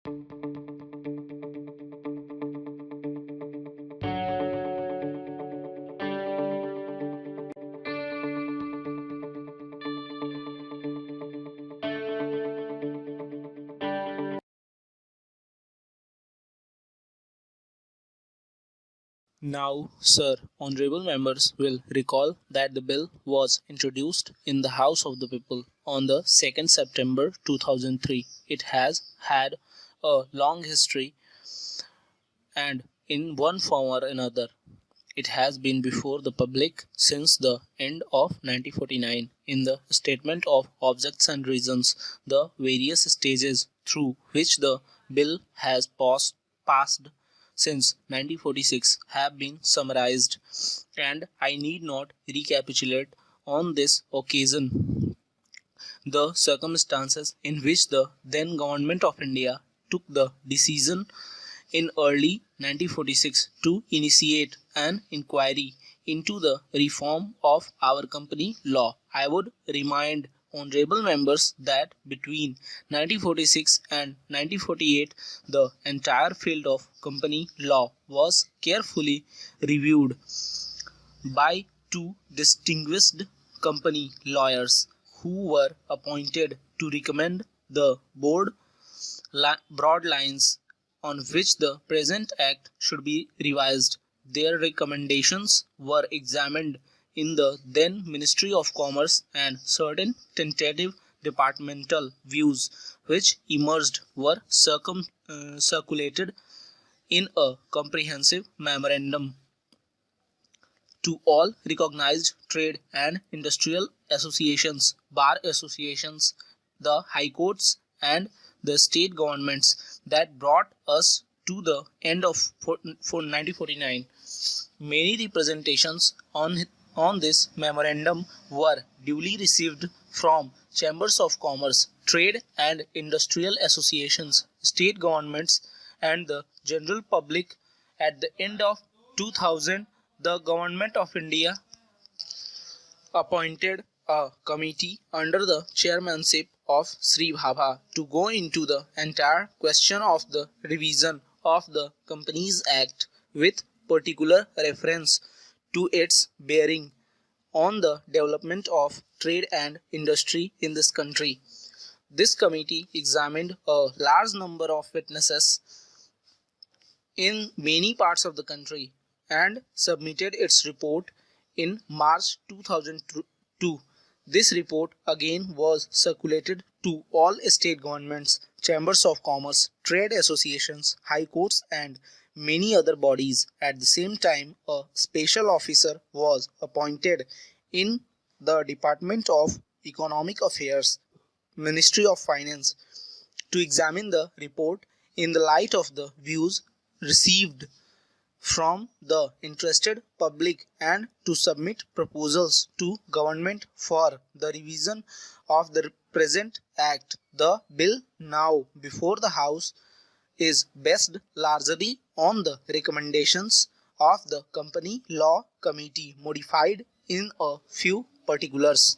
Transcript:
Now, sir, honorable members will recall that the bill was introduced in the House of the People on the 2nd September 2003. It has had a long history and in one form or another it has been before the public since the end of 1949. In the Statement of Objects and Reasons, the various stages through which the bill has passed since 1946 have been summarized, and I need not recapitulate on this occasion the circumstances in which the then Government of India took the decision in early 1946 to initiate an inquiry into the reform of our company law. I would remind honorable members that between 1946 and 1948 the entire field of company law was carefully reviewed by two distinguished company lawyers who were appointed to recommend the board broad lines on which the present act should be revised. Their recommendations were examined in the then Ministry of Commerce, and certain tentative departmental views which emerged were circulated in a comprehensive memorandum to all recognized trade and industrial associations, bar associations, the high courts, and the state governments that brought us to the end of 1949. Many representations on this memorandum were duly received from chambers of commerce, trade and industrial associations, state governments, and the general public. At the end of 2000, the Government of India appointed a committee under the chairmanship of Sri Bhabha to go into the entire question of the revision of the Companies Act with particular reference to its bearing on the development of trade and industry in this country. This committee examined a large number of witnesses in many parts of the country and submitted its report in March 2002. This report again was circulated to all state governments, chambers of commerce, trade associations, high courts, and many other bodies. At the same time, a special officer was appointed in the Department of Economic Affairs, Ministry of Finance, to examine the report in the light of the views received from the interested public and to submit proposals to government for the revision of the present act. The bill now before the House is based largely on the recommendations of the Company Law Committee, modified in a few particulars.